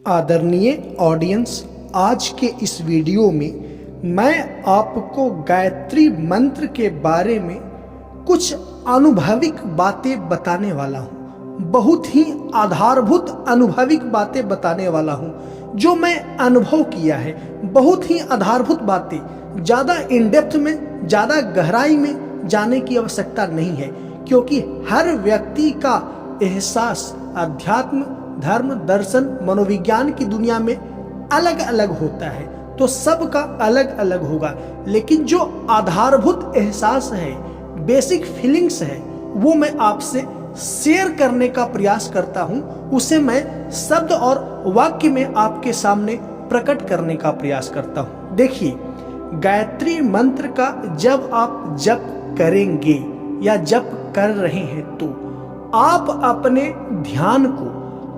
आदरणीय ऑडियंस, आज के इस वीडियो में मैं आपको गायत्री मंत्र के बारे में कुछ अनुभविक बातें बताने वाला हूँ। बहुत ही आधारभूत अनुभविक बातें बताने वाला हूँ जो मैं अनुभव किया है। बहुत ही आधारभूत बातें, ज़्यादा इन डेप्थ में, ज़्यादा गहराई में जाने की आवश्यकता नहीं है, क्योंकि हर व्यक्ति का एहसास अध्यात्म, धर्म, दर्शन, मनोविज्ञान की दुनिया में अलग अलग होता है, तो सबका अलग अलग होगा। लेकिन जो आधारभूत एहसास है, बेसिक फीलिंग्स है, वो मैं आपसे शेयर करने का प्रयास करता हूँ। उसे मैं शब्द और वाक्य में आपके सामने प्रकट करने का प्रयास करता हूँ। देखिए, गायत्री मंत्र का जब आप जप करेंगे या जप कर रहे हैं तो आप अपने ध्यान को,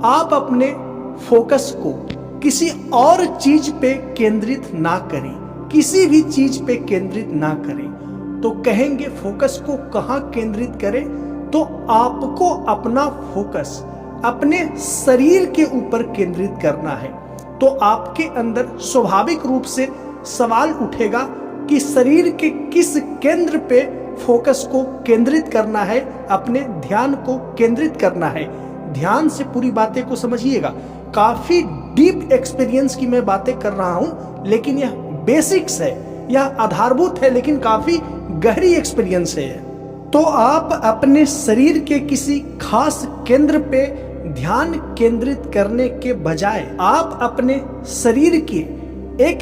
आप अपने फोकस को किसी और चीज पे केंद्रित ना करें, किसी भी चीज पे केंद्रित ना करें। तो कहेंगे फोकस को कहाँ केंद्रित करें? तो आपको अपना फोकस अपने शरीर के ऊपर केंद्रित करना है। तो आपके अंदर स्वाभाविक रूप से सवाल उठेगा कि शरीर के किस केंद्र पे फोकस को केंद्रित करना है, अपने ध्यान को केंद्रित करना है। ध्यान से पूरी बातें को समझिएगा। काफी डीप एक्सपीरियंस की मैं बातें कर रहा हूं, लेकिन यह बेसिक्स है, यह आधारभूत है, लेकिन काफी गहरी एक्सपीरियंस है। तो आप अपने शरीर के किसी खास केंद्र पे ध्यान केंद्रित करने के बजाय आप अपने शरीर के एक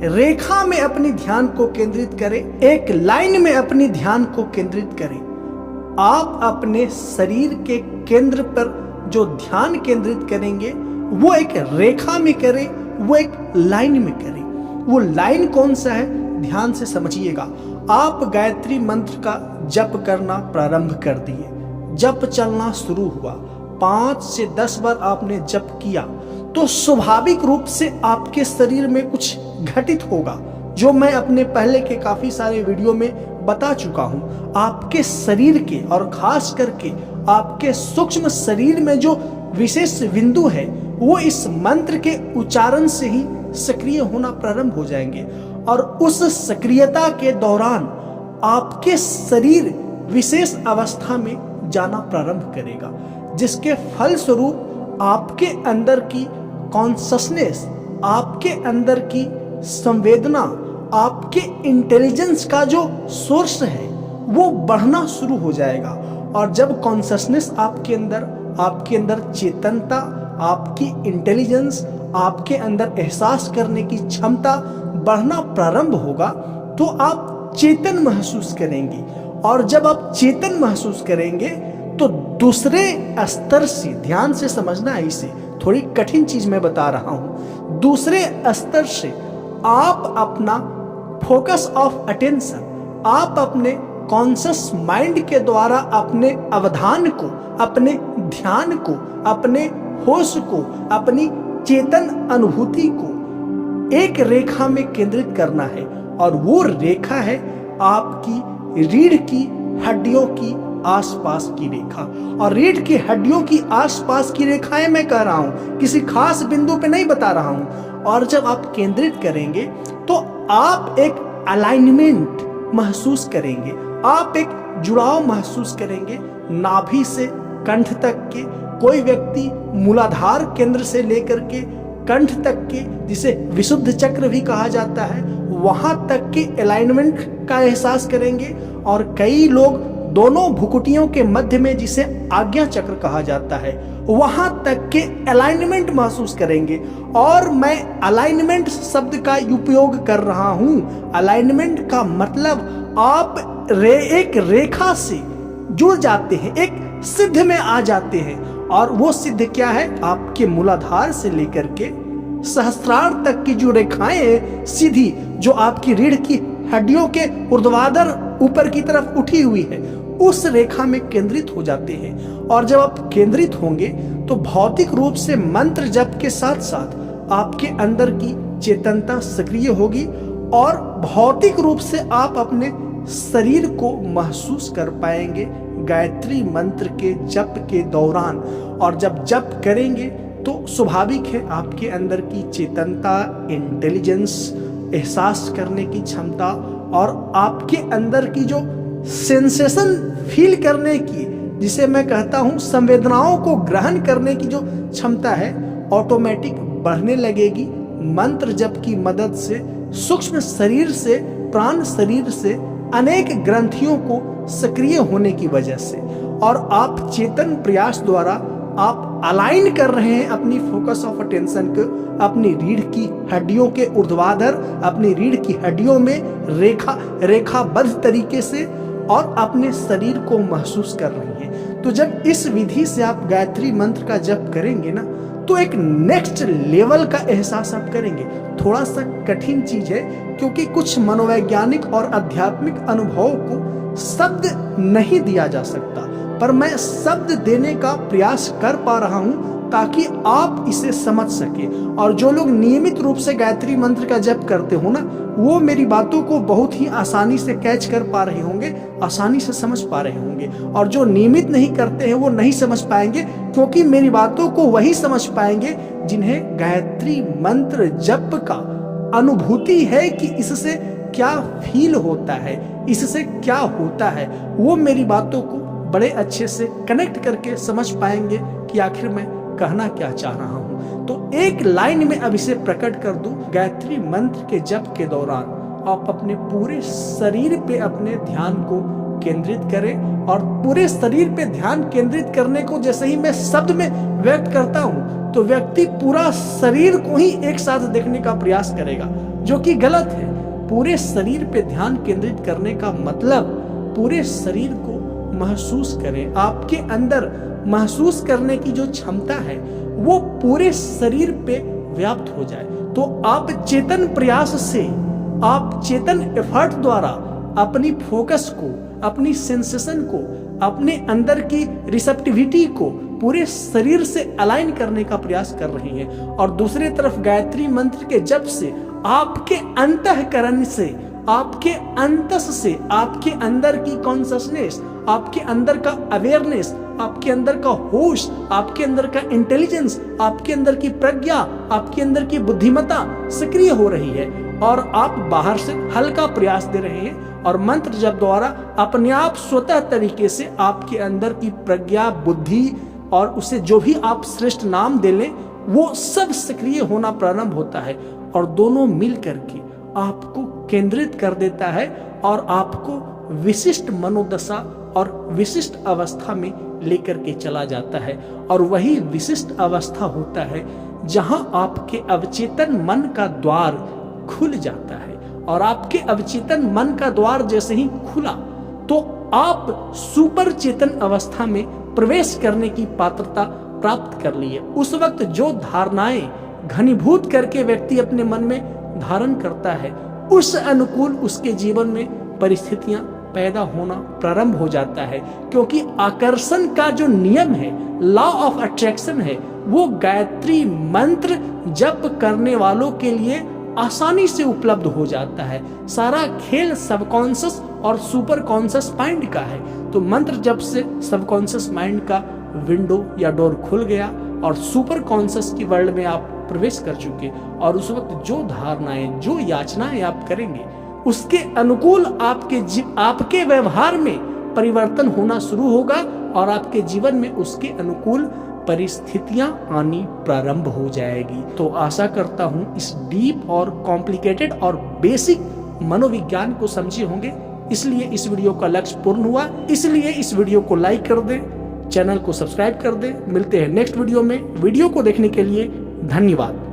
रेखा में अपनी ध्यान को केंद्रित करें, एक लाइन में अपनी ध्यान को केंद्रित करें। आप अपने शरीर के केंद्र पर जो ध्यान केंद्रित करेंगे वो एक रेखा में करें, वो एक लाइन में करें। वो लाइन कौन सा है, ध्यान से समझिएगा। आप गायत्री मंत्र का जप करना प्रारंभ कर दिए, जप चलना शुरू हुआ, 5 से 10 बार आपने जप किया तो स्वाभाविक रूप से आपके शरीर में कुछ घटित होगा, जो मैं अपने पहले के काफी सारे वीडियो में बता चुका हूं। आपके शरीर के और खास करके आपके सूक्ष्म शरीर में जो विशेष बिंदु है वो इस मंत्र के उच्चारण से ही सक्रिय होना प्रारंभ हो जाएंगे, और उस सक्रियता के दौरान आपके शरीर विशेष अवस्था में जाना प्रारंभ करेगा, जिसके फलस्वरूप आपके अंदर की कॉन्शसनेस, आपके अंदर की संवेदना, आपके इंटेलिजेंस का जो सोर्स है वो बढ़ना शुरू हो जाएगा। और जब कॉन्शसनेस आपके अंदर चेतनता, आपकी इंटेलिजेंस, आपके अंदर एहसास करने की क्षमता बढ़ना प्रारंभ होगा तो आप चेतन महसूस करेंगे। और जब आप चेतन महसूस करेंगे तो दूसरे स्तर से, ध्यान से समझना है इसे, थोड़ी कठिन चीज मैं बता रहा हूं, दूसरे स्तर से आप अपना फोकस ऑफ अटेंशन, आप अपने कॉन्शियस माइंड के द्वारा अपने अवधान को, अपने ध्यान को, अपने होश को, अपनी चेतन अनुभूति को एक रेखा में केंद्रित करना है। और वो रेखा है आपकी रीढ़ की हड्डियों की आसपास की रेखा। और रीढ़ की हड्डियों की आसपास की रेखाएं मैं कह रहा हूं, किसी खास बिंदु पे नहीं बता रहा हूं। और जब आप केंद्रित करेंगे तो आप एक अलाइनमेंट महसूस करेंगे, आप एक जुड़ाव महसूस करेंगे नाभि से कंठ तक के। कोई व्यक्ति मूलाधार केंद्र से लेकर के कंठ तक के, जिसे विशुद्ध चक्र भी कहा जाता है, वहां तक के अलाइनमेंट का एहसास करेंगे। और कई लोग दोनों भुकुटियों के मध्य में, जिसे आज्ञा चक्र कहा जाता है, वहां तक के अलाइनमेंट महसूस करेंगे। और मैं अलाइनमेंट शब्द का उपयोग कर रहा हूं। अलाइनमेंट का मतलब आप एक रेखा से जुड़ जाते हैं, एक सिद्ध में आ जाते हैं। और वो सिद्ध क्या है? आपके मूलाधार से लेकर के सहस्त्रार तक की जो रेखाएं सीधी, जो आपकी रीढ़ की हड्डियों के ऊर्ध्वाधर ऊपर की तरफ उठी हुई है, उस रेखा में केंद्रित हो जाते हैं। और जब आप केंद्रित होंगे तो भौतिक रूप से मंत्र जप के साथ साथ आपके अंदर की चेतनता सक्रिय होगी और भौतिक रूप से आप अपने शरीर को महसूस कर पाएंगे गायत्री मंत्र के जप के दौरान। और जब जप करेंगे तो स्वाभाविक है आपके अंदर की चेतनता, इंटेलिजेंस, एहसास करने की क्षमता और आपके अंदर की जो सेंसेशन फील करने की, जिसे मैं कहता हूं संवेदनाओं को ग्रहण करने की जो क्षमता है, ऑटोमेटिक बढ़ने लगेगी मंत्र जप की मदद से, सूक्ष्म शरीर से, प्राण शरीर से, अनेक ग्रंथियों को सक्रिय होने की वजह से। और आप चेतन प्रयास द्वारा आप अलाइन कर रहे हैं अपनी फोकस ऑफ अटेंशन को अपनी रीढ़ की हड्डियों के ऊर्ध्वाधर, अपनी रीढ़ की हड्डियों में रेखाबद्ध तरीके से, और अपने शरीर को महसूस कर रही हैं। तो जब इस विधि से आप गायत्री मंत्र का जप करेंगे ना, तो एक नेक्स्ट लेवल का एहसास आप करेंगे। थोड़ा सा कठिन चीज है, क्योंकि कुछ मनोवैज्ञानिक और आध्यात्मिक अनुभवों को शब्द नहीं दिया जा सकता, पर मैं शब्द देने का प्रयास कर पा रहा हूं ताकि आप इसे समझ सके। और जो लोग नियमित रूप से गायत्री मंत्र का जप करते हो ना, वो मेरी बातों को बहुत ही आसानी से कैच कर पा रहे होंगे, आसानी से समझ पा रहे होंगे। और जो नियमित नहीं करते हैं वो नहीं समझ पाएंगे, क्योंकि मेरी बातों को वही समझ पाएंगे जिन्हें गायत्री मंत्र जप का अनुभूति है कि इससे क्या फील होता है, इससे क्या होता है। वो मेरी बातों को बड़े अच्छे से कनेक्ट करके समझ पाएंगे कि आखिर मैं कहना क्या चाह रहा हूं। तो एक लाइन में अब इसे प्रकट कर दूं। गायत्री मंत्र के जप के दौरान आप अपने पूरे शरीर पे अपने ध्यान को केंद्रित करें, और पूरे शरीर पे ध्यान केंद्रित करने को जैसे ही मैं शब्द में व्यक्त करता हूं, तो व्यक्ति पूरा शरीर को ही एक साथ देखने का प्रयास करेगा, जो कि गलत है। पूरे शरीर पे ध्यान केंद्रित करने का मतलब पूरे शरीर को महसूस करें। आपके अंदर महसूस करने की जो क्षमता है वो पूरे शरीर पे व्याप्त हो जाए। तो आप चेतन प्रयास से, आप चेतन एफर्ट द्वारा अपनी फोकस को, अपनी सेंसेशन को, अपने अंदर की रिसेप्टिविटी को पूरे शरीर से अलाइन करने का प्रयास कर रही हैं। और दूसरी तरफ गायत्री मंत्र के जप से आपके अंतःकरण से, आपके अंतस से, आपके अंदर की कॉन्शसनेस, आपके अंदर का अवेयरनेस, आपके अंदर का होश, आपके अंदर का इंटेलिजेंस, आपके अंदर की प्रज्ञा, आपके अंदर की बुद्धिमत्ता सक्रिय हो रही है, और आप बाहर से हल्का प्रयास दे रहे हैं। और मंत्र जप द्वारा अपने आप स्वतः तरीके से आपके अंदर की प्रज्ञा, बुद्धि और उसे जो भी आप श्रेष्ठ नाम दे लें, वो सब सक्रिय होना प्रारंभ होता है, और दोनों मिल करके आपको केंद्रित कर देता है और आपको विशिष्ट मनोदशा और विशिष्ट अवस्था में लेकर के चला जाता है। और वही विशिष्ट अवस्था होता है जहां आपके अवचेतन मन का द्वार खुल जाता है। और आपके अवचेतन मन का द्वार जैसे ही खुला, तो आप सुपर चेतन अवस्था में प्रवेश करने की पात्रता प्राप्त कर ली है। उस वक्त जो धारणाएं घनीभूत करके व्यक्ति अपने मन में धारण करता है, उस अनुकूल उसके जीवन में परिस्थितियां पैदा होना प्रारंभ हो जाता है। क्योंकि आकर्षण का जो नियम है, लॉ ऑफ अट्रैक्शन है, वो गायत्री मंत्र जप करने वालों के लिए आसानी से उपलब्ध हो जाता है। सारा खेल सबकॉन्शियस और सुपर कॉन्शियस माइंड का है। तो मंत्र जप से सबकॉन्शियस माइंड का विंडो या डोर खुल गया और सुपर कॉन्शियस की वर्ल्ड में आप प्रवेश कर चुके, और उस वक्त जो धारणाएं, जो याचनाएं आप करेंगे, उसके अनुकूल आपके व्यवहार में परिवर्तन होना शुरू होगा, और आपके जीवन में उसके अनुकूल परिस्थितियां आनी प्रारंभ हो जाएगी। तो आशा करता हूं इस डीप और कॉम्प्लिकेटेड और बेसिक मनोविज्ञान को समझे होंगे। इसलिए इस वीडियो का लक्ष्य पूर्ण हुआ। इसलिए इस वीडियो को लाइक कर दें, चैनल को सब्सक्राइब कर दें। मिलते हैं नेक्स्ट वीडियो में। वीडियो को देखने के लिए धन्यवाद।